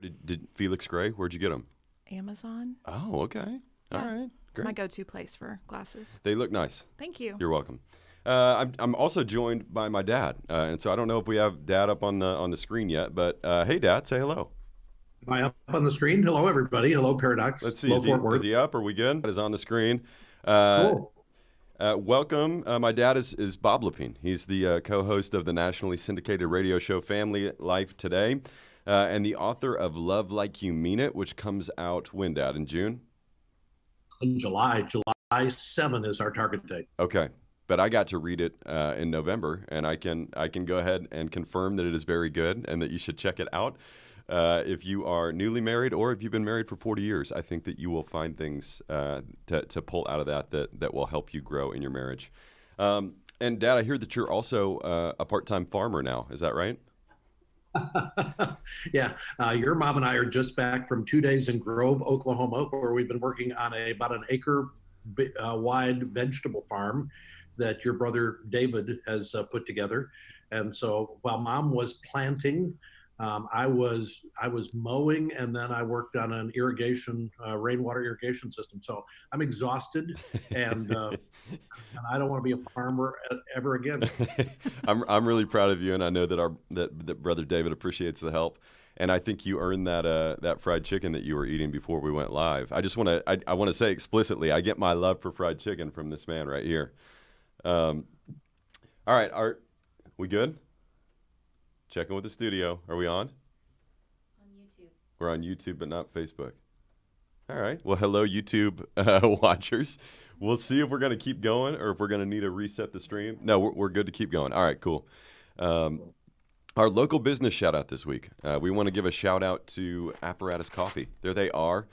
Did Felix Gray? Where'd you get them? Amazon. Oh, okay. All Yeah. right. It's my Great. go-to place for glasses. They look nice. Thank you. You're welcome. I'm also joined by my dad, and so I don't know if we have Dad up on the screen yet, but hey, Dad, say hello. Am I up on the screen? Hello, everybody. Hello, Let's Paradox. see. Hello, Is he Fort is Worth. he up? Are we good? That is on the screen. Uh, Cool. Welcome. My dad is Bob Lepine. He's the co-host of the nationally syndicated radio show Family Life Today, and the author of Love Like You Mean It, which comes out when, Dad? In June? In July 7 is our target date. Okay. But I got to read it in November, and I can go ahead and confirm that it is very good and that you should check it out. If you are newly married or if you've been married for 40 years, I think that you will find things to pull out of that will help you grow in your marriage. And Dad, I hear that you're also a part-time farmer now. Is that right? Yeah, your mom and I are just back from 2 days in Grove, Oklahoma, where we've been working on about an acre wide vegetable farm that your brother David has put together. And so while Mom was planting, I was mowing, and then I worked on an rainwater irrigation system. So I'm exhausted, and I don't want to be a farmer ever again. I'm really proud of you, and I know that brother David appreciates the help. And I think you earned that fried chicken that you were eating before we went live. I want to say explicitly, I get my love for fried chicken from this man right here. All right, Art, we good? Checking with the studio. Are we on? On YouTube. We're on YouTube, but not Facebook. All right. Well, hello, YouTube watchers. We'll see if we're going to keep going or if we're going to need to reset the stream. No, we're good to keep going. All right, cool. Our local business shout out this week. We want to give a shout out to Apparatus Coffee. There they are.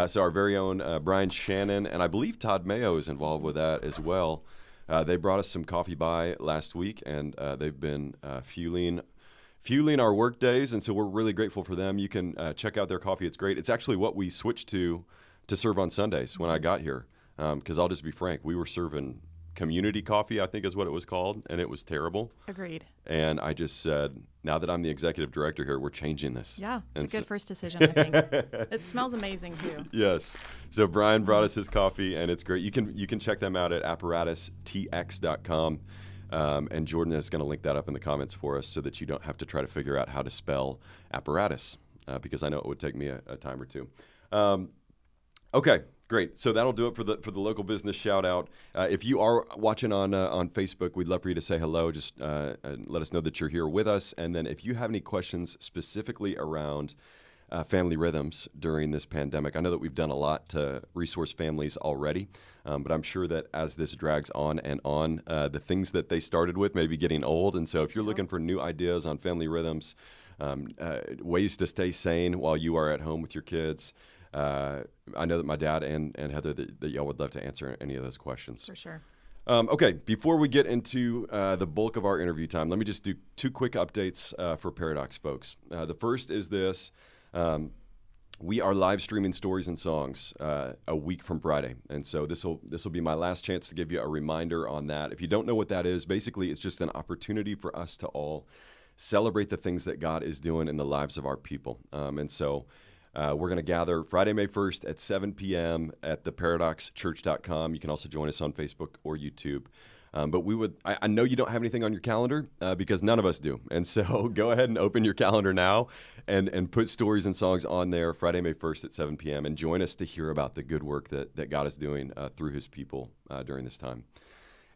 So our very own Brian Shannon, and I believe Todd Mayo is involved with that as well. They brought us some coffee by last week, and they've been fueling our work days, and so we're really grateful for them. You can check out their coffee. It's great. It's actually what we switched to serve on Sundays when I got here, because I'll just be frank, we were serving community coffee, I think is what it was called, and it was terrible. Agreed. And I just said, now that I'm the executive director here, we're changing this. Yeah, it's And a good so- first decision, I think. It smells amazing, too. Yes. So Brian brought us his coffee, and it's great. You can check them out at apparatustx.com. And Jordan is going to link that up in the comments for us so that you don't have to try to figure out how to spell apparatus, because I know it would take me a time or two. Okay, great. So that'll do it for the local business shout out. If you are watching on Facebook, we'd love for you to say hello. Just let us know that you're here with us. And then if you have any questions specifically around family rhythms during this pandemic. I know that we've done a lot to resource families already, but I'm sure that as this drags on and on, the things that they started with may be getting old. And so if you're looking for new ideas on family rhythms, ways to stay sane while you are at home with your kids, I know that my dad and Heather, that y'all would love to answer any of those questions. For sure. Okay, before we get into the bulk of our interview time, let me just do two quick updates for Paradox folks. The first is this. We are live streaming Stories and Songs a week from Friday, and so this will be my last chance to give you a reminder on that. If you don't know what that is, basically it's just an opportunity for us to all celebrate the things that God is doing in the lives of our people. And so we're going to gather Friday, May 1st at 7 p.m. at theparadoxchurch.com. You can also join us on Facebook or YouTube. But I know you don't have anything on your calendar because none of us do. And so go ahead and open your calendar now and put Stories and Songs on there Friday, May 1st at 7 p.m. and join us to hear about the good work that God is doing through his people during this time.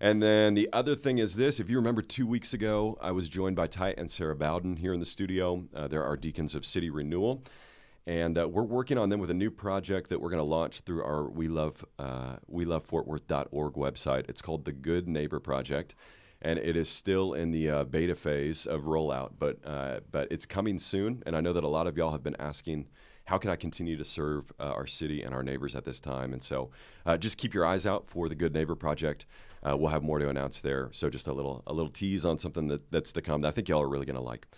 And then the other thing is this. If you remember 2 weeks ago, I was joined by Ty and Sarah Bowden here in the studio. They're our deacons of City Renewal. And we're working on them with a new project that we're going to launch through our welovefortworth.org website. It's called the Good Neighbor Project, and it is still in the beta phase of rollout, but it's coming soon. And I know that a lot of y'all have been asking, how can I continue to serve our city and our neighbors at this time? And so just keep your eyes out for the Good Neighbor Project. We'll have more to announce there. So just a little tease on something that's to come that I think y'all are really going to like.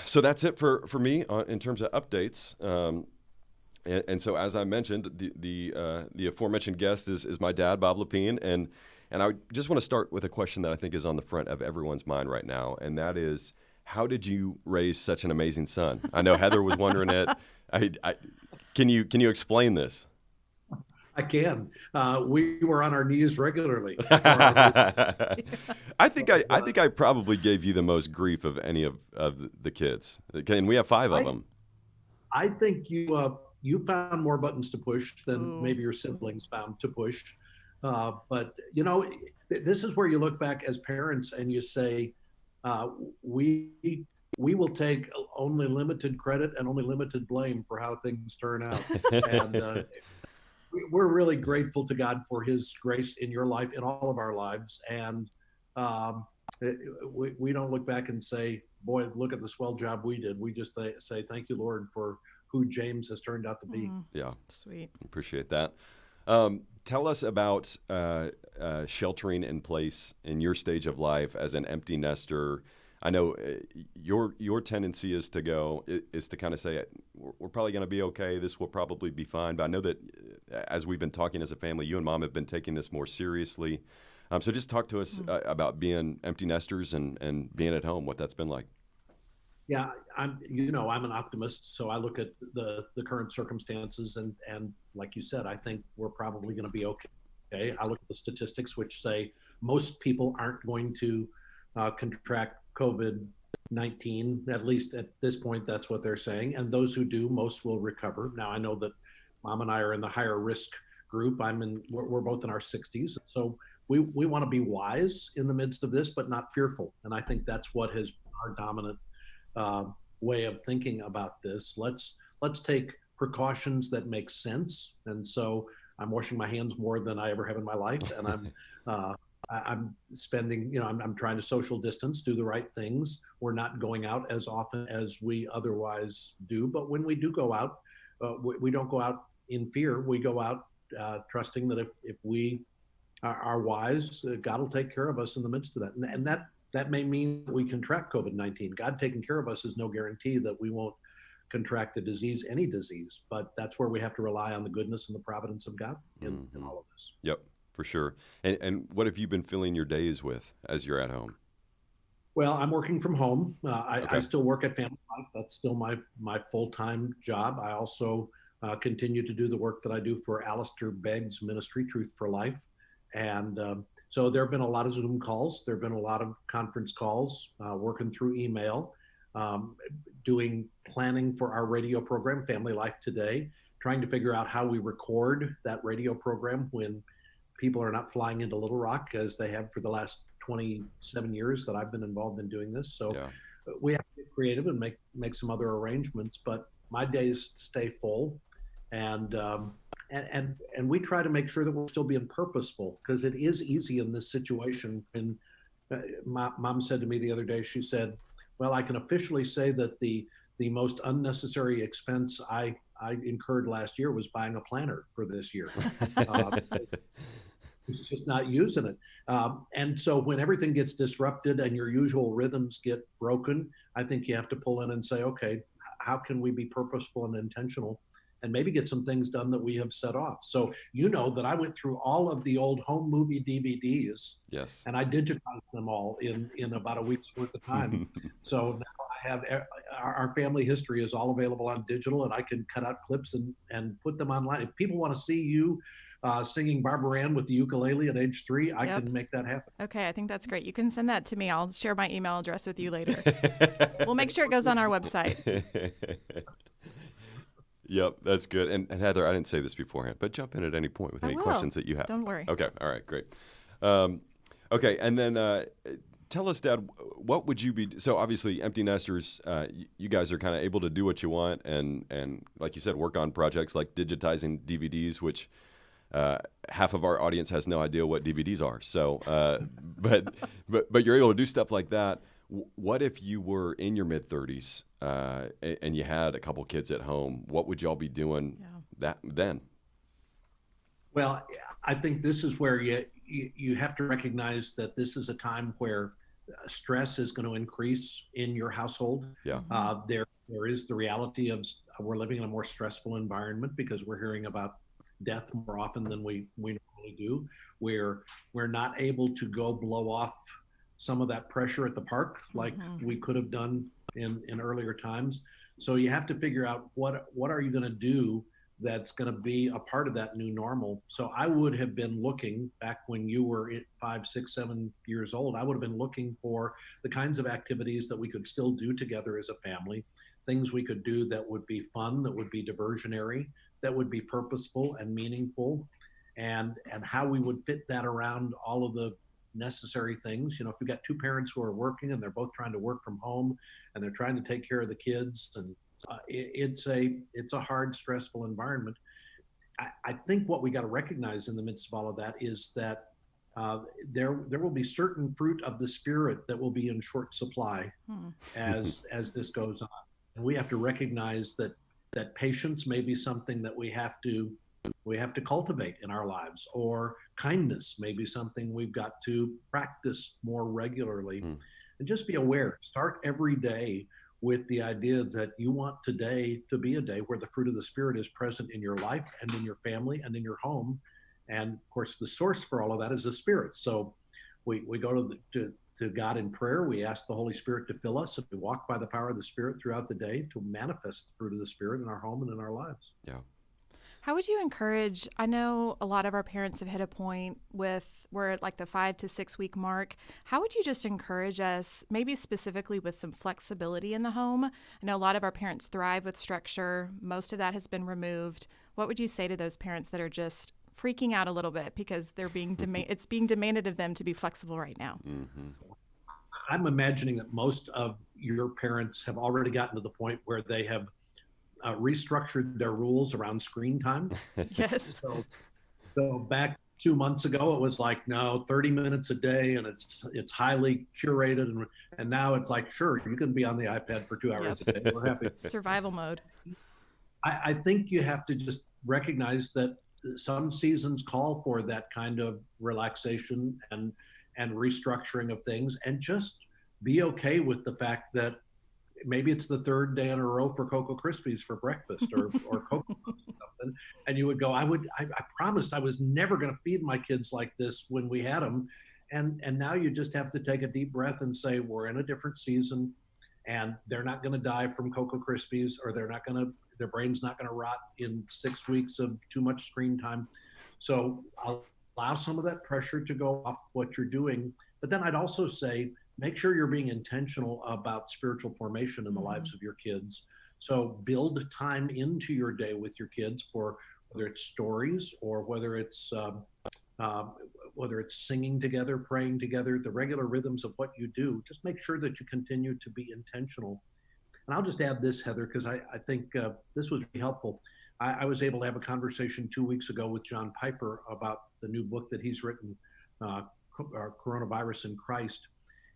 So that's it for me in terms of updates. And so, as I mentioned, the aforementioned guest is my dad, Bob Lepine, and I just want to start with a question that I think is on the front of everyone's mind right now, and that is, how did you raise such an amazing son? I know Heather was wondering it. Can you explain this? I can. We were on our knees regularly. I think I probably gave you the most grief of any of the kids. And we have 5 of them. I think you found more buttons to push than Ooh. maybe your siblings found to push. But this is where you look back as parents and you say, we will take only limited credit and only limited blame for how things turn out. And we're really grateful to God for His grace in your life, in all of our lives. And we don't look back and say, boy, look at the swell job we did. We just say, thank you, Lord, for who James has turned out to be. Yeah. Sweet. Appreciate that. Tell us about sheltering in place in your stage of life as an empty nester. I know your tendency is to kind of say, we're probably going to be okay. This will probably be fine. But I know that as we've been talking as a family, you and Mom have been taking this more seriously. So just talk to us about being empty nesters and being at home, what that's been like. Yeah, I'm an optimist, so I look at the current circumstances and like you said, I think we're probably going to be okay. I look at the statistics which say most people aren't going to contract COVID-19, at least at this point, that's what they're saying. And those who do, most will recover. Now, I know that Mom and I are in the higher risk group. We're both in our 60s. So we want to be wise in the midst of this, but not fearful. And I think that's what has been our dominant way of thinking about this. Let's take precautions that make sense. And so I'm washing my hands more than I ever have in my life. And I'm spending, I'm trying to social distance, do the right things. We're not going out as often as we otherwise do. But when we do go out, we don't go out in fear. We go out trusting that if we are wise, God will take care of us in the midst of that. And that may mean we contract COVID-19. God taking care of us is no guarantee that we won't contract a disease, any disease. But that's where we have to rely on the goodness and the providence of God in all of this. Yep. For sure. And what have you been filling your days with as you're at home? Well, I'm working from home. Okay. I still work at FamilyLife. That's still my full-time job. I also continue to do the work that I do for Alistair Begg's ministry, Truth for Life. And so there have been a lot of Zoom calls. There have been a lot of conference calls, working through email, doing planning for our radio program, FamilyLife Today, trying to figure out how we record that radio program when people are not flying into Little Rock as they have for the last 27 years that I've been involved in doing this. So we have to get creative and make some other arrangements, but my days stay full. And we try to make sure that we're still being purposeful, because it is easy in this situation. And my Mom said to me the other day, she said, well, I can officially say that the most unnecessary expense I incurred last year was buying a planner for this year. It's just not using it. And so when everything gets disrupted and your usual rhythms get broken, I think you have to pull in and say, okay, how can we be purposeful and intentional and maybe get some things done that we have set off? So that I went through all of the old home movie DVDs. Yes. And I digitized them all in about a week's worth of time. So now I have our family history is all available on digital, and I can cut out clips and put them online. If people want to see you singing Barbara Ann with the ukulele at age 3, I can make that happen. Okay, I think that's great. You can send that to me. I'll share my email address with you later. We'll make sure it goes on our website. Yep, that's good. And Heather, I didn't say this beforehand, but jump in at any point with any questions that you have. Don't worry. Okay, all right, great. Okay, and then tell us, Dad, what would you be? So obviously, empty nesters, you guys are kind of able to do what you want, and like you said, work on projects like digitizing DVDs, which half of our audience has no idea what DVDs are. So, but you're able to do stuff like that. What if you were in your mid-30s and you had a couple kids at home? What would y'all be doing then? Well, I think this is where you have to recognize that this is a time where stress is going to increase in your household. Yeah. There is the reality of we're living in a more stressful environment because we're hearing about death more often than we normally do. We're not able to go blow off some of that pressure at the park like we could have done in earlier times. So you have to figure out what are you going to do that's going to be a part of that new normal. So I would have been looking back when you were 5, 6, 7 years old. I would have been looking for the kinds of activities that we could still do together as a family, things we could do that would be fun, that would be diversionary, that would be purposeful and meaningful, and how we would fit that around all of the necessary things. You know, if you've got two parents who are working and they're both trying to work from home and they're trying to take care of the kids, and it's a hard, stressful environment. I think what we got to recognize in the midst of all of that is that there will be certain fruit of the Spirit that will be in short supply as this goes on, and we have to recognize that patience may be something that we have to cultivate in our lives, or kindness may be something we've got to practice more regularly. And just be aware. Start every day with the idea that you want today to be a day where the fruit of the Spirit is present in your life and in your family and in your home. And of course, the source for all of that is the Spirit. So we go to God in prayer. We ask the Holy Spirit to fill us, and we walk by the power of the Spirit throughout the day to manifest the fruit of the Spirit in our home and in our lives. Yeah. How would you encourage? I know a lot of our parents have hit a point with we're at like the 5 to 6 week mark. How would you just encourage us, maybe specifically with some flexibility in the home? I know a lot of our parents thrive with structure. Most of that has been removed. What would you say to those parents that are just freaking out a little bit because they're being it's being demanded of them to be flexible right now? I'm imagining that most of your parents have already gotten to the point where they have restructured their rules around screen time. Yes. So back 2 months ago, it was like, no, 30 minutes a day, and it's highly curated, and now it's like, sure, you can be on the iPad for 2 hours a day. We're happy. Survival mode. I think you have to just recognize that some seasons call for that kind of relaxation and restructuring of things, and just be okay with the fact that maybe it's the third day in a row for Cocoa Krispies for breakfast, or Cocoa Puffs or something. And you would go, I promised I was never going to feed my kids like this when we had them. And now you just have to take a deep breath and say, we're in a different season, and they're not going to die from Cocoa Krispies, or their brain's not going to rot in 6 weeks of too much screen time. So I'll allow some of that pressure to go off what you're doing. But then I'd also say, make sure you're being intentional about spiritual formation in the lives of your kids. So build time into your day with your kids, for whether it's stories or whether it's singing together, praying together, the regular rhythms of what you do. Just make sure that you continue to be intentional. And I'll just add this, Heather, because I think this was really helpful. I was able to have a conversation 2 weeks ago with John Piper about the new book that he's written, Coronavirus in Christ.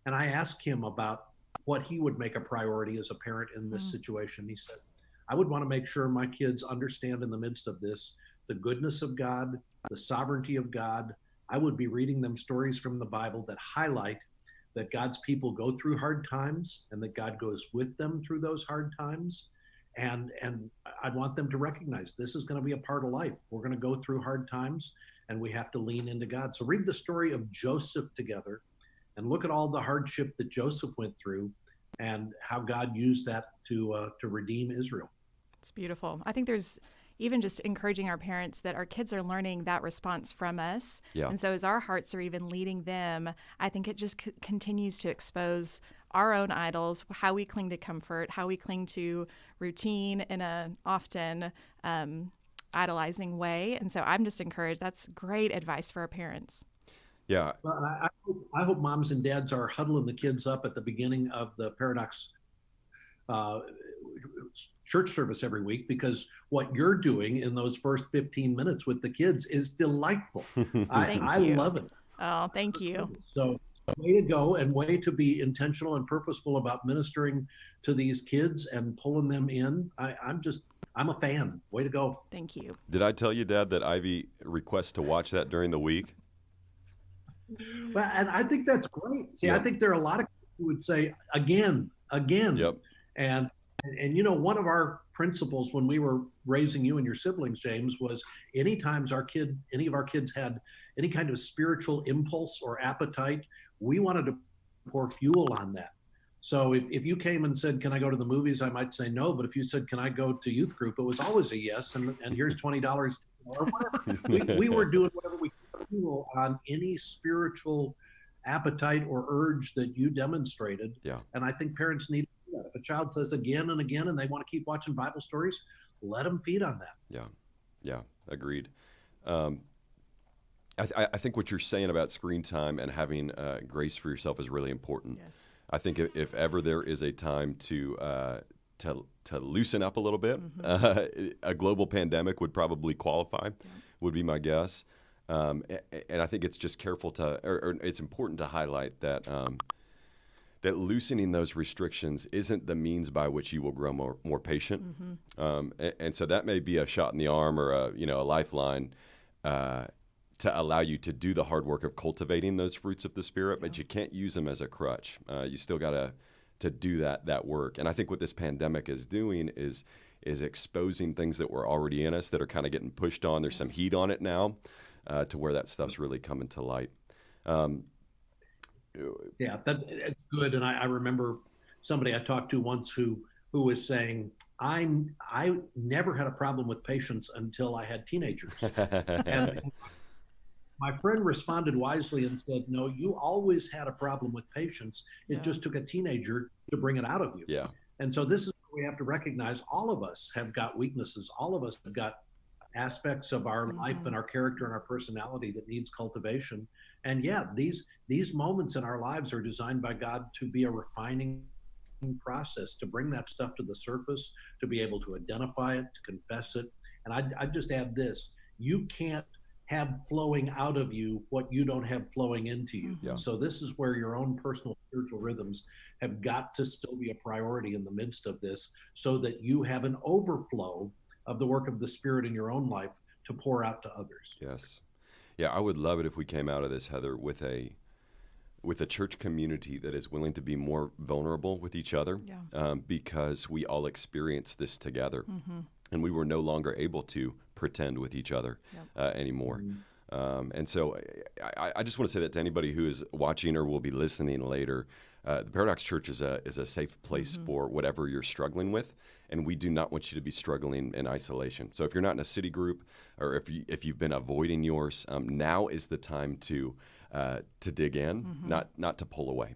And I asked him about what he would make a priority as a parent in this situation. He said, I would want to make sure my kids understand in the midst of this the goodness of God, the sovereignty of God. I would be reading them stories from the Bible that highlight that God's people go through hard times, and that God goes with them through those hard times. And I'd want them to recognize this is going to be a part of life. We're going to go through hard times, and we have to lean into God. So read the story of Joseph together, and look at all the hardship that Joseph went through, and how God used that to redeem Israel. It's beautiful. I think there's even just encouraging our parents that our kids are learning that response from us. Yeah. And so as our hearts are even leading them, I think it just continues to expose our own idols, how we cling to comfort, how we cling to routine in a often idolizing way. And so I'm just encouraged. That's great advice for our parents. Yeah. Well, I hope moms and dads are huddling the kids up at the beginning of the Paradox church service every week, because what you're doing in those first 15 minutes with the kids is delightful. I love it. Oh, thank you. So way to go, and way to be intentional and purposeful about ministering to these kids and pulling them in. I'm a fan. Way to go. Thank you. Did I tell you, Dad, that Ivy requests to watch that during the week? Well, and I think that's great. See, I think there are a lot of kids who would say, again. Yep. And one of our principles when we were raising you and your siblings, James, was anytime any of our kids had any kind of spiritual impulse or appetite, we wanted to pour fuel on that. So if you came and said, can I go to the movies? I might say no. But if you said, can I go to youth group? It was always a yes. And here's $20 or whatever. We were doing whatever we could fuel on any spiritual appetite or urge that you demonstrated. Yeah. And I think parents need to do that. If a child says again and again and they want to keep watching Bible stories, let them feed on that. Yeah, agreed. I think what you're saying about screen time and having grace for yourself is really important. Yes. I think if ever there is a time to loosen up a little bit, a global pandemic would probably qualify, would be my guess. And I think it's just or it's important to highlight that that loosening those restrictions isn't the means by which you will grow more patient. And so that may be a shot in the arm or a lifeline to allow you to do the hard work of cultivating those fruits of the Spirit, but you can't use them as a crutch. You still got to do that work. And I think what this pandemic is doing is exposing things that were already in us that are kind of getting pushed on. There's some heat on it now to where that stuff's really coming to light. Yeah, it's good. And I remember somebody I talked to once who was saying, I never had a problem with patience until I had teenagers. And my friend responded wisely and said, no, you always had a problem with patience. It just took a teenager to bring it out of you. Yeah. And so this is where we have to recognize all of us have got weaknesses. All of us have got aspects of our life and our character and our personality that needs cultivation. And these moments in our lives are designed by God to be a refining process, to bring that stuff to the surface, to be able to identify it, to confess it. And I'd just add this: you can't have flowing out of you what you don't have flowing into you. So this is where your own personal spiritual rhythms have got to still be a priority in the midst of this, so that you have an overflow of the work of the Spirit in your own life to pour out to others. Yes. Yeah, I would love it if we came out of this, Heather, with a church community that is willing to be more vulnerable with each other, because we all experience this together. And we were no longer able to pretend with each other anymore. And so I just want to say that to anybody who is watching or will be listening later. The Paradox Church is a safe place for whatever you're struggling with, and we do not want you to be struggling in isolation. So if you're not in a city group, or if you've been avoiding yours, now is the time to dig in, not to pull away.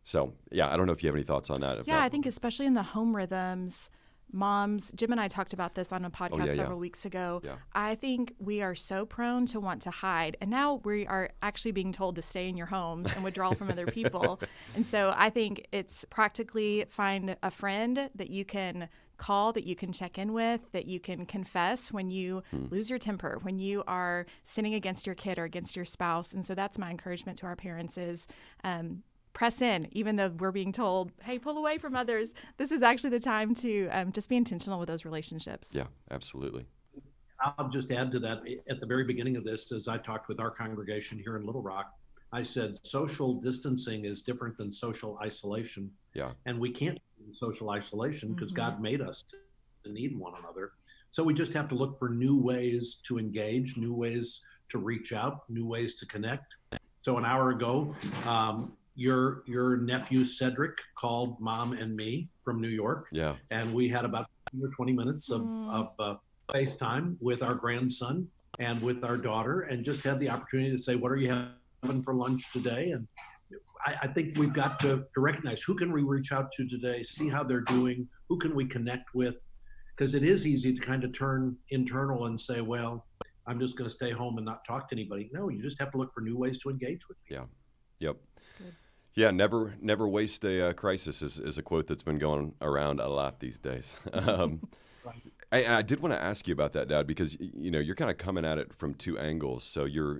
So I don't know if you have any thoughts on that. I think especially in the home rhythms. Moms, Jim and I talked about this on a podcast several weeks ago. I think we are so prone to want to hide. And now we are actually being told to stay in your homes and withdraw from other people. And so I think it's practically find a friend that you can call, that you can check in with, that you can confess when you lose your temper, when you are sinning against your kid or against your spouse. And so that's my encouragement to our parents is press in, even though we're being told, hey, pull away from others. This is actually the time to just be intentional with those relationships. Yeah, absolutely. I'll just add to that. At the very beginning of this, as I talked with our congregation here in Little Rock, I said social distancing is different than social isolation. Yeah. And we can't be in social isolation because God made us to need one another. So we just have to look for new ways to engage, new ways to reach out, new ways to connect. So an hour ago, your nephew Cedric called Mom and me from New York. Yeah. And we had about 20 minutes of FaceTime with our grandson and with our daughter, and just had the opportunity to say, what are you having for lunch today? And I think we've got to recognize, who can we reach out to today, see how they're doing, who can we connect with? Because it is easy to kind of turn internal and say, well, I'm just going to stay home and not talk to anybody. No, you just have to look for new ways to engage with people. Yeah. Yep. Good. Yeah, never waste a crisis is a quote that's been going around a lot these days. I did want to ask you about that, Dad, because you're kind of coming at it from two angles. So you're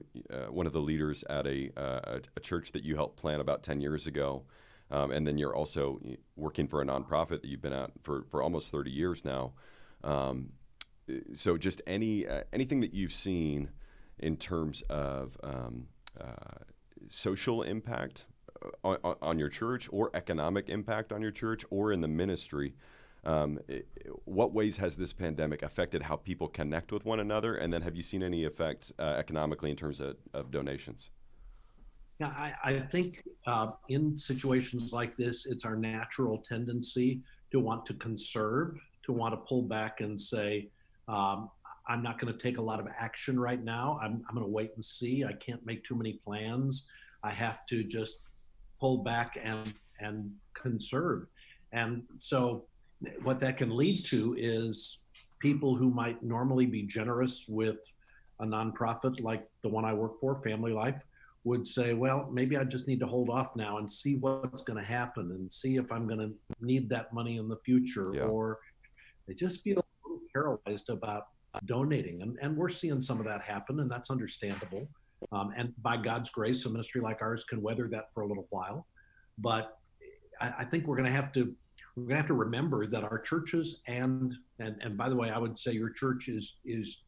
one of the leaders at a church that you helped plant about 10 years ago, and then you're also working for a nonprofit that you've been at for almost 30 years now. So just anything that you've seen in terms of social impact on your church, or economic impact on your church, or in the ministry, what ways has this pandemic affected how people connect with one another? And then have you seen any effect economically in terms of donations? Yeah, I think in situations like this, it's our natural tendency to want to conserve, to want to pull back and say, um, I'm not going to take a lot of action right now. I'm going to wait and see. I can't make too many plans. I have to just pull back and conserve. And so what that can lead to is people who might normally be generous with a nonprofit like the one I work for, Family Life, would say, well, maybe I just need to hold off now and see what's going to happen and see if I'm going to need that money in the future. Yeah. Or they just feel a little paralyzed about donating. And we're seeing some of that happen, and that's understandable. And by God's grace, a ministry like ours can weather that for a little while. But I think we're gonna have to remember that our churches and by the way, I would say your church is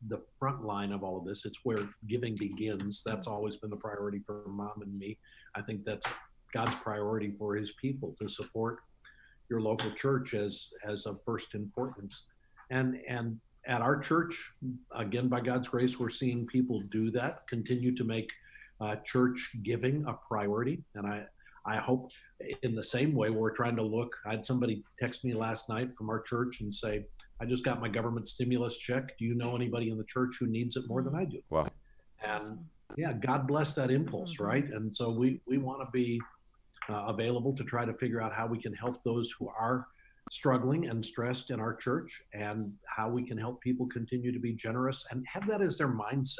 the front line of all of this. It's where giving begins. That's always been the priority for Mom and me. I think that's God's priority for His people, to support your local church as of first importance. And at our church, again, by God's grace, we're seeing people do that, continue to make church giving a priority. And I hope in the same way we're trying to look. I had somebody text me last night from our church and say, I just got my government stimulus check. Do you know anybody in the church who needs it more than I do? Wow. And yeah, God bless that impulse, right? And so we want to be available to try to figure out how we can help those who are struggling and stressed in our church, and how we can help people continue to be generous and have that as their mindset.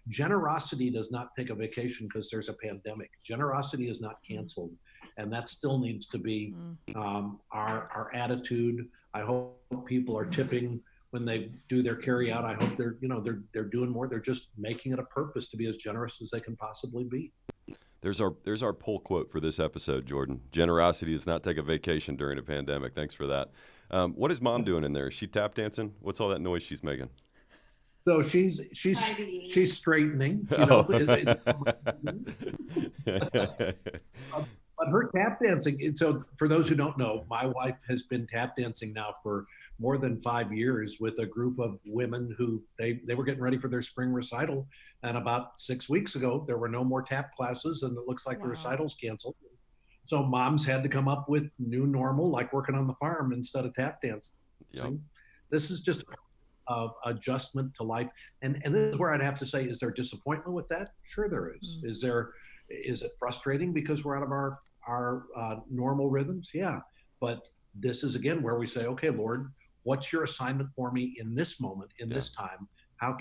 Generosity does not take a vacation because there's a pandemic. Generosity is not canceled, and that still needs to be our attitude. I hope people are tipping when they do their carry out. I hope they're doing more. They're just making it a purpose to be as generous as they can possibly be. There's our poll quote for this episode, Jordan. Generosity does not take a vacation during a pandemic. Thanks for that. What is Mom doing in there? Is she tap dancing? What's all that noise she's making? So she's straightening, but her tap dancing. So for those who don't know, my wife has been tap dancing now for more than 5 years with a group of women who they were getting ready for their spring recital. And about 6 weeks ago, there were no more tap classes, and it looks like the recital's canceled. So moms had to come up with new normal, like working on the farm instead of tap dancing. Yep. This is just adjustment to life. And this is where I'd have to say, is there disappointment with that? Sure there is. Is it frustrating because we're out of our normal rhythms? Yeah. But this is again where we say, okay, Lord, what's your assignment for me in this moment, in this time? How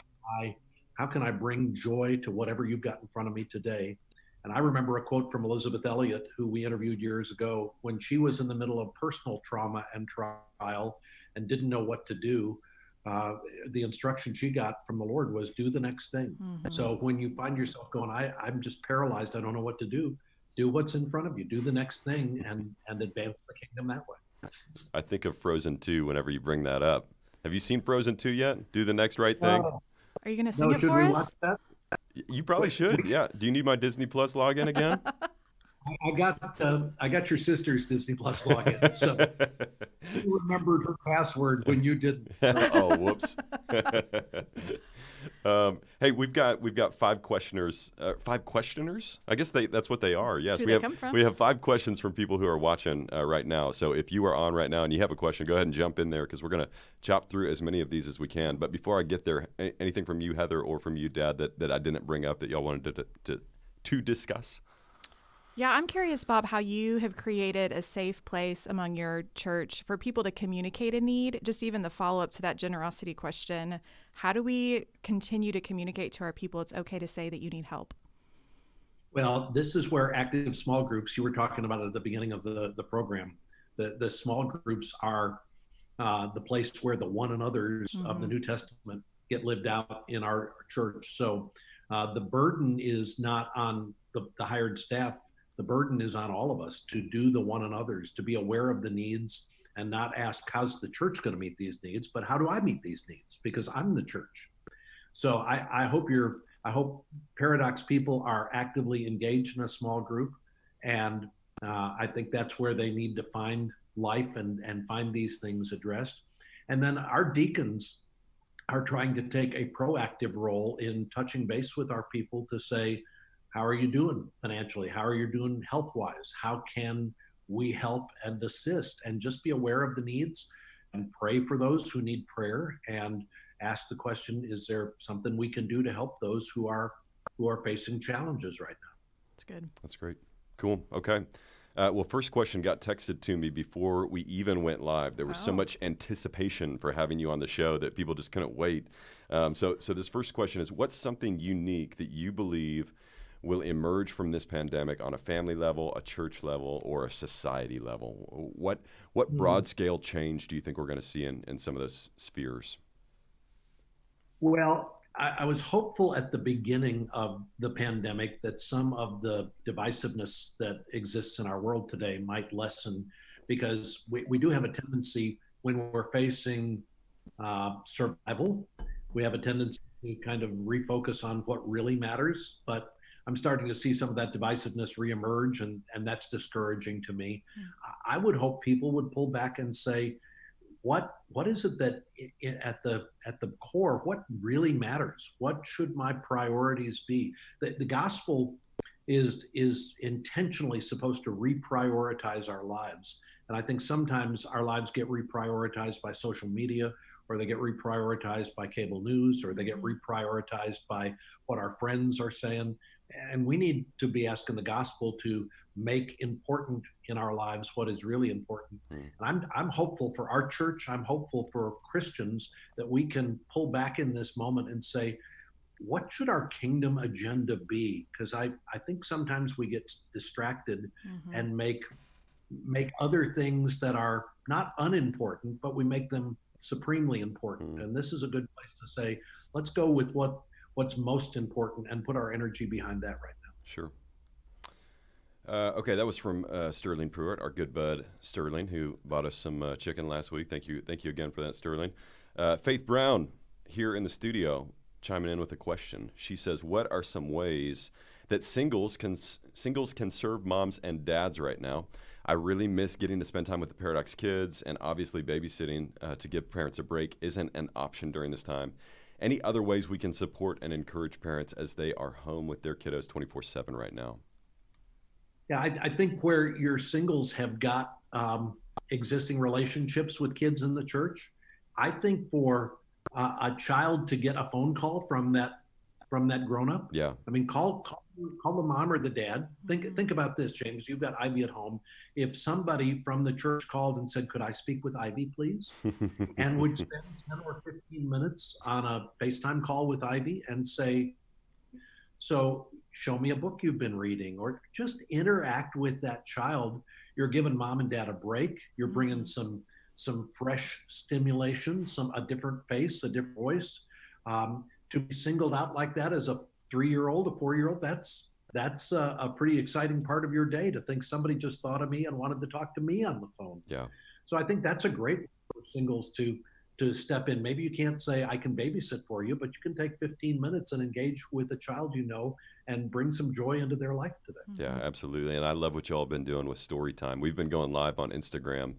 can I bring joy to whatever you've got in front of me today? And I remember a quote from Elizabeth Elliot, who we interviewed years ago, when she was in the middle of personal trauma and trial and didn't know what to do. The instruction she got from the Lord was, do the next thing. So when you find yourself going, I'm just paralyzed, I don't know what to do what's in front of you, do the next thing, and advance the kingdom that way. I think of Frozen 2 whenever you bring that up. Have you seen Frozen 2 yet? Do the next right thing. Are you going to sing it for us? Watch that? You probably should. Yeah. Do you need my Disney Plus login again? I got your sister's Disney Plus login, so you remembered her password when you didn't. Oh, whoops. Hey, we've got 5 questioners. 5 questioners? I guess that's what they are. Yes, we have 5 questions from people who are watching right now. So if you are on right now and you have a question, go ahead and jump in there, because we're going to chop through as many of these as we can. But before I get there, anything from you, Heather, or from you, Dad, that I didn't bring up that y'all wanted to discuss? Yeah, I'm curious, Bob, how you have created a safe place among your church for people to communicate a need. Just even the follow-up to that generosity question, how do we continue to communicate to our people it's okay to say that you need help? Well, this is where active small groups, you were talking about at the beginning of the program, the small groups are the place where the one another's of the New Testament get lived out in our church. So the burden is not on the hired staff. The burden is on all of us to do the one another's, to be aware of the needs and not ask, how's the church going to meet these needs, but how do I meet these needs? Because I'm the church. So I hope Paradox people are actively engaged in a small group. And I think that's where they need to find life and find these things addressed. And then our deacons are trying to take a proactive role in touching base with our people to say, How are you doing financially? How are you doing health-wise? How can we help and assist? And just be aware of the needs and pray for those who need prayer, and ask the question, is there something we can do to help those who are facing challenges right now? It's good. That's great. Cool. Okay. Well, first question got texted to me before we even went live. There was so Oh. much anticipation for having you on the show that people just couldn't wait. So this first question is, what's something unique that you believe will emerge from this pandemic on a family level, a church level, or a society level? What broad scale change do you think we're going to see in some of those spheres? Well, I was hopeful at the beginning of the pandemic that some of the divisiveness that exists in our world today might lessen, because we do have a tendency, when we're facing survival, we have a tendency to kind of refocus on what really matters. But I'm starting to see some of that divisiveness reemerge, and that's discouraging to me. I would hope people would pull back and say, what is it that at the core, what really matters? What should my priorities be? The gospel is intentionally supposed to reprioritize our lives. And I think sometimes our lives get reprioritized by social media, or they get reprioritized by cable news, or they get reprioritized by what our friends are saying. And we need to be asking the gospel to make important in our lives what is really important. And I'm hopeful for our church. I'm hopeful for Christians that we can pull back in this moment and say, what should our kingdom agenda be? Because I think sometimes we get distracted and make other things that are not unimportant, but we make them supremely important. And this is a good place to say, let's go with what's most important and put our energy behind that right now. Sure. Okay, that was from Sterling Pruitt, our good bud Sterling, who bought us some chicken last week. Thank you again for that, Sterling. Faith Browne here in the studio, chiming in with a question. She says, "What are some ways that singles can serve moms and dads right now? I really miss getting to spend time with the Paradox kids, and obviously babysitting to give parents a break isn't an option during this time. Any other ways we can support and encourage parents as they are home with their kiddos 24/7 right now?" Yeah, I think where your singles have got existing relationships with kids in the church, I think for a child to get a phone call from that grown up. Yeah. I mean, call the mom or the dad. Think about this, James. You've got Ivy at home. If somebody from the church called and said, "Could I speak with Ivy, please?" and would spend 10 or 15 minutes on a FaceTime call with Ivy and say, "So show me a book you've been reading," or just interact with that child. You're giving mom and dad a break. You're bringing some fresh stimulation, a different face, a different voice. To be singled out like that as a 3-year-old, a 4-year-old, that's a pretty exciting part of your day, to think somebody just thought of me and wanted to talk to me on the phone. Yeah. So I think that's a great way for singles to step in. Maybe you can't say, "I can babysit for you," but you can take 15 minutes and engage with a child and bring some joy into their life today. Yeah, absolutely. And I love what y'all have been doing with Storytime. We've been going live on Instagram,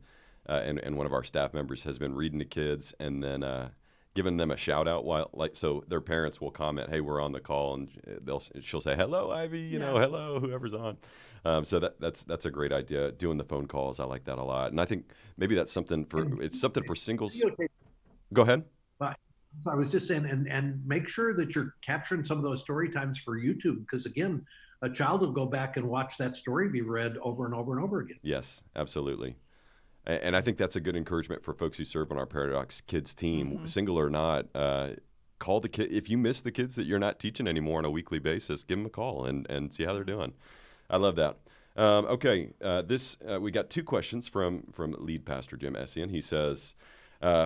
and one of our staff members has been reading to kids and then giving them a shout out so their parents will comment, "Hey, we're on the call," and she'll say, "Hello, Ivy," "Hello, whoever's on." So that's a great idea. Doing the phone calls, I like that a lot. And I think maybe that's something for singles. Go ahead. So I was just saying, and make sure that you're capturing some of those story times for YouTube, because again, a child will go back and watch that story be read over and over and over again. Yes, absolutely. And I think that's a good encouragement for folks who serve on our Paradox Kids team, single or not. Call the kid. If you miss the kids that you're not teaching anymore on a weekly basis, give them a call and see how they're doing. I love that. Okay, we got 2 questions from lead pastor Jim Essian. He says,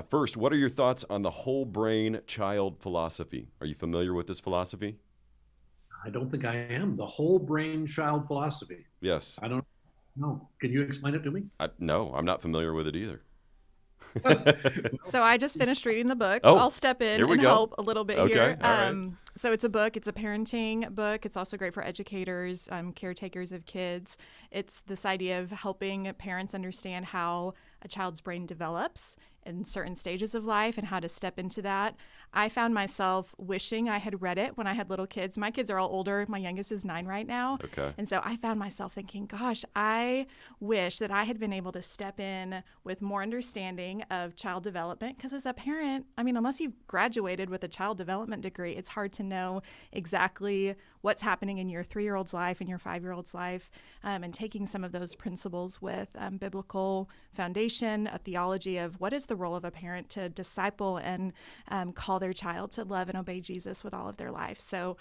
first, what are your thoughts on the whole brain child philosophy? Are you familiar with this philosophy? I don't think I am. The whole brain child philosophy. Yes. I don't know. Can you explain it to me? No, I'm not familiar with it either. So I just finished reading the book. Oh, I'll step in and go. help a little bit here. All right. So it's a book. It's a parenting book. It's also great for educators, caretakers of kids. It's this idea of helping parents understand how a child's brain develops in certain stages of life and how to step into that. I found myself wishing I had read it when I had little kids. My kids are all older. My youngest is 9 right now. Okay. And so I found myself thinking, gosh, I wish that I had been able to step in with more understanding of child development, because as a parent, I mean, unless you've graduated with a child development degree, it's hard to know exactly what's happening in your 3-year-old's life and your 5-year-old's life, and taking some of those principles with biblical foundation, a theology of what is the role of a parent to disciple and call their child to love and obey Jesus with all of their life. So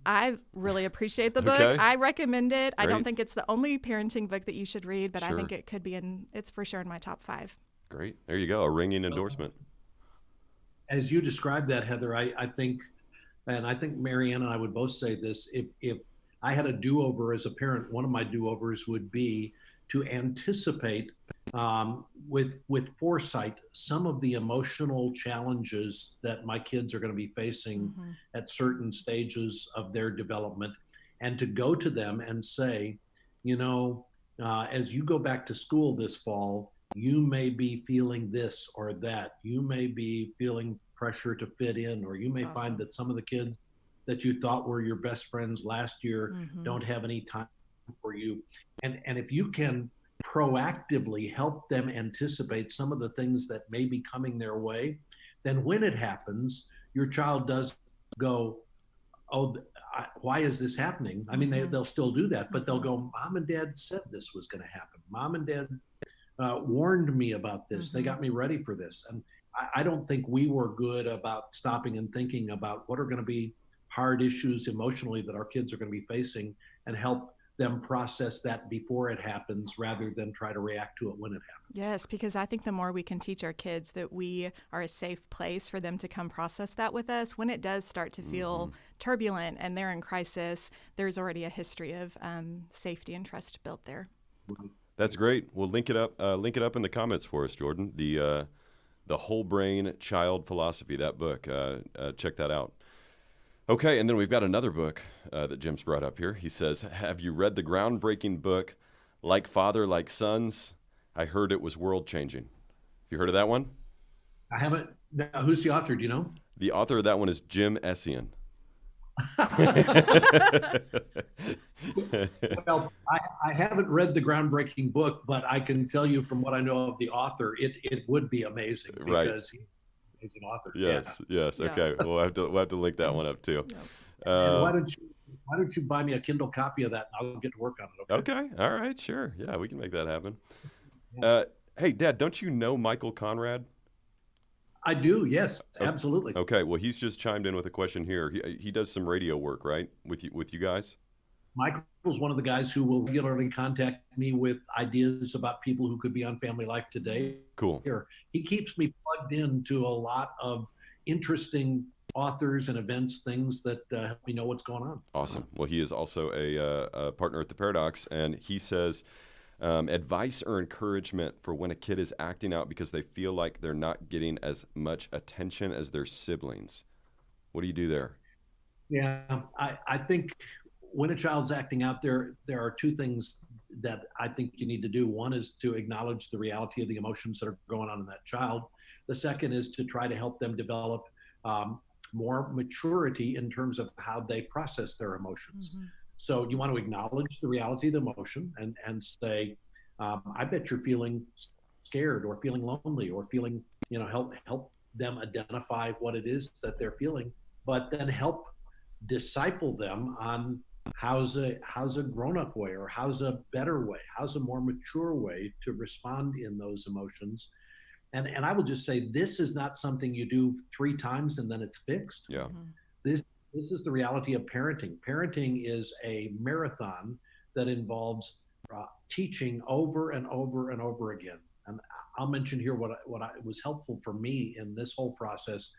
I really appreciate the book. Okay. I recommend it. I don't Great. think it's the only parenting book that you should read, but I Sure. think it could be it's for sure in my top 5. Great. There you go. A ringing endorsement. As you described that, Heather, I think, and I think Marianne and I would both say this, if I had a do-over as a parent, one of my do-overs would be to anticipate with foresight some of the emotional challenges that my kids are going to be facing at certain stages of their development, and to go to them and say, as you go back to school this fall, you may be feeling this or that. You may be feeling pressure to fit in, or you may That's awesome. find that some of the kids that you thought were your best friends last year don't have any time for you. And if you can proactively help them anticipate some of the things that may be coming their way, then when it happens, your child does go, oh, why is this happening? I mean, they'll still do that, but they'll go, Mom and Dad said this was going to happen. Mom and Dad warned me about this. They got me ready for this. And I don't think we were good about stopping and thinking about what are going to be hard issues emotionally that our kids are going to be facing, and help them process that before it happens rather than try to react to it when it happens. Yes, because I think the more we can teach our kids that we are a safe place for them to come process that with us, when it does start to feel turbulent and they're in crisis, there's already a history of safety and trust built there. That's great. We'll link it up in the comments for us, Jordan. The Whole Brain Child Philosophy, that book. Check that out. Okay, and then we've got another book that Jim's brought up here. He says, have you read the groundbreaking book, Like Father, Like Sons? I heard it was world-changing. Have you heard of that one? I haven't. Now, who's the author? Do you know? The author of that one is Jim Essien. Well, I haven't read the groundbreaking book, but I can tell you from what I know of the author, it would be amazing, because he's an author. Yes. Yeah. Okay, we'll have to link that one up too. And why don't you buy me a Kindle copy of that, and I'll get to work on it. Okay. All right. Sure. Yeah, we can make that happen. Hey, Dad, don't you know Michael Conrad? I do. Yes, absolutely. Okay. Well, he's just chimed in with a question here. He does some radio work, right, with you guys? Michael's one of the guys who will regularly contact me with ideas about people who could be on Family Life Today. Cool. He keeps me plugged into a lot of interesting authors and events, things that help me know what's going on. Awesome. Well, he is also a partner at the Paradox, and he says, advice or encouragement for when a kid is acting out because they feel like they're not getting as much attention as their siblings. What do you do there? Yeah, I think when a child's acting out, there are two things that I think you need to do. One is to acknowledge the reality of the emotions that are going on in that child. The second is to try to help them develop more maturity in terms of how they process their emotions. So you want to acknowledge the reality of the emotion and say, I bet you're feeling scared or feeling lonely or feeling, help them identify what it is that they're feeling, but then help disciple them on how's a grown-up way, or how's a better way, how's a more mature way to respond in those emotions. And I will just say, this is not something you do 3 times and then it's fixed. Yeah. This is the reality of parenting. Parenting is a marathon that involves teaching over and over and over again. And I'll mention here what was helpful for me in this whole process.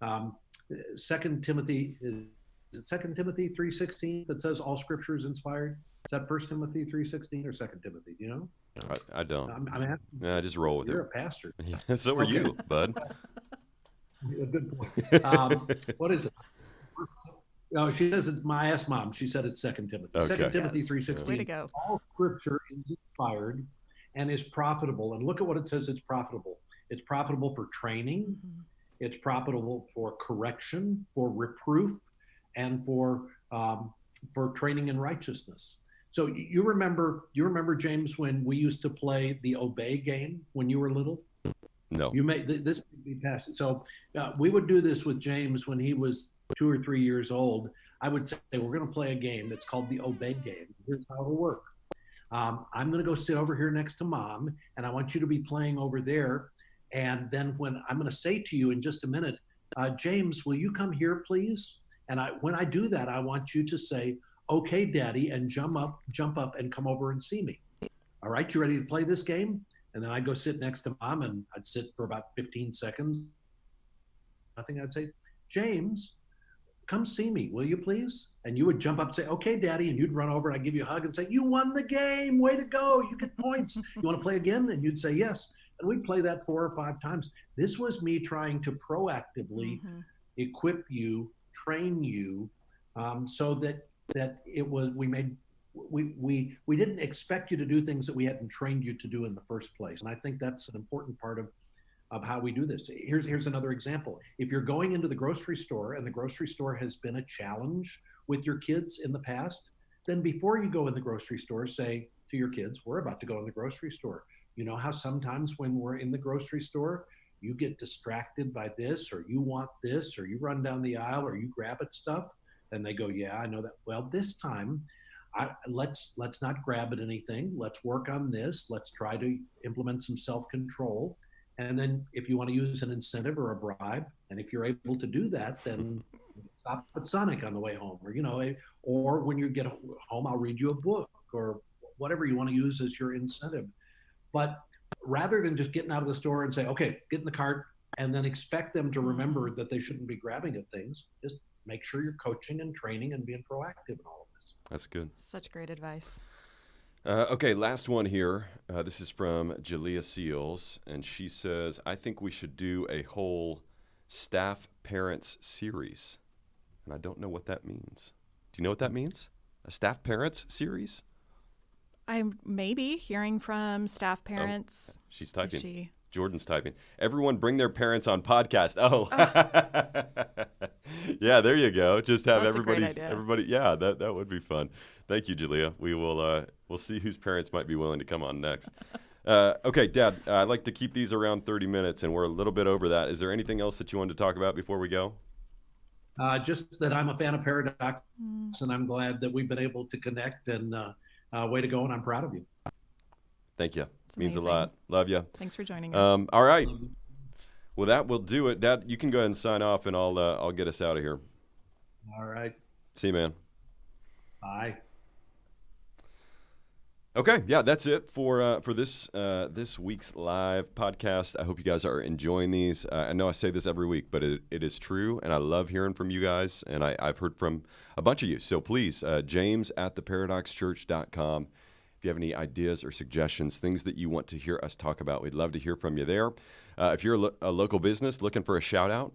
2 Timothy is it 2 Timothy 3:16 that says all Scripture is inspired? Is that 1 Timothy 3:16 or 2 Timothy? Do you know? I don't. I just roll with it. You're a pastor. Yeah, so are you, bud. A good point. What is it? Oh, she says it. I asked Mom. She said it's 2 Timothy. Okay. 2 Timothy Yes. 3:16. Way to go. All Scripture is inspired and is profitable. And look at what it says. It's profitable. It's profitable for training. Mm-hmm. It's profitable for correction, for reproof, and for training in righteousness. So you remember, James, when we used to play the obey game when you were little? No. You may this be past. So we would do this with James when he was 2 or 3 years old. I would say, we're going to play a game. It's called the obey game. Here's how it'll work. I'm going to go sit over here next to Mom, and I want you to be playing over there. And then when I'm going to say to you in just a minute, James, will you come here, please? And when I do that, I want you to say, okay, Daddy, and jump up and come over and see me. All right, you ready to play this game? And then I'd go sit next to Mom, and I'd sit for about 15 seconds. Nothing. I'd say, James, come see me, will you please? And you would jump up and say, okay, Daddy, and you'd run over and I'd give you a hug and say, you won the game, way to go, you get points. You want to play again? And you'd say yes. And we'd play that 4 or 5 times. This was me trying to proactively equip you, train you, so that it was, we didn't expect you to do things that we hadn't trained you to do in the first place. And I think that's an important part of how we do this. Here's another example. If you're going into the grocery store and the grocery store has been a challenge with your kids in the past, then before you go in the grocery store, say to your kids, we're about to go in the grocery store. You know how sometimes when we're in the grocery store, you get distracted by this, or you want this, or you run down the aisle, or you grab at stuff, and they go, yeah, I know that. Well, this time, let's not grab at anything. Let's work on this. Let's try to implement some self-control. And then if you want to use an incentive or a bribe, and if you're able to do that, then stop at Sonic on the way home, or when you get home, I'll read you a book, or whatever you want to use as your incentive. But rather than just getting out of the store and say, okay, get in the cart, and then expect them to remember that they shouldn't be grabbing at things, just make sure you're coaching and training and being proactive in all of this. That's good. Such great advice. Okay, last one here. This is from Jalea Seals, and she says, I think we should do a whole staff parents series. And I don't know what that means. Do you know what that means? A staff parents series? I'm maybe hearing from staff parents. She's typing. Jordan's typing. Everyone bring their parents on podcast. Oh. Yeah, there you go. Just have everybody. Yeah, that would be fun. Thank you, Jalea. We'll see whose parents might be willing to come on next. Okay, Dad, I'd like to keep these around 30 minutes, and we're a little bit over that. Is there anything else that you wanted to talk about before we go? Just that I'm a fan of Paradox, and I'm glad that we've been able to connect, and way to go, and I'm proud of you. Thank you. It's means amazing. a lot. Love you. Thanks for joining us. All right. Well, that will do it. Dad, you can go ahead and sign off, and I'll get us out of here. All right. See you, man. Bye. Okay, yeah, that's it for this week's live podcast. I hope you guys are enjoying these. I know I say this every week, but it is true, and I love hearing from you guys, and I've heard from a bunch of you. So please, james@theparadoxchurch.com. If you have any ideas or suggestions, things that you want to hear us talk about, we'd love to hear from you there. If you're a local business looking for a shout-out,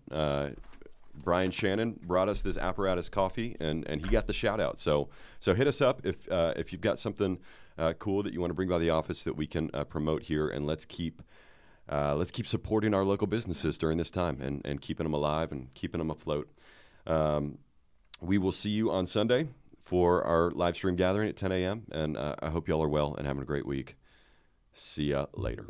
Brian Shannon brought us this apparatus coffee, and he got the shout-out. So hit us up if you've got something cool that you want to bring by the office that we can promote here, and let's keep supporting our local businesses during this time and keeping them alive and keeping them afloat. We will see you on Sunday for our live stream gathering at 10 a.m., and I hope y'all are well and having a great week. See ya later.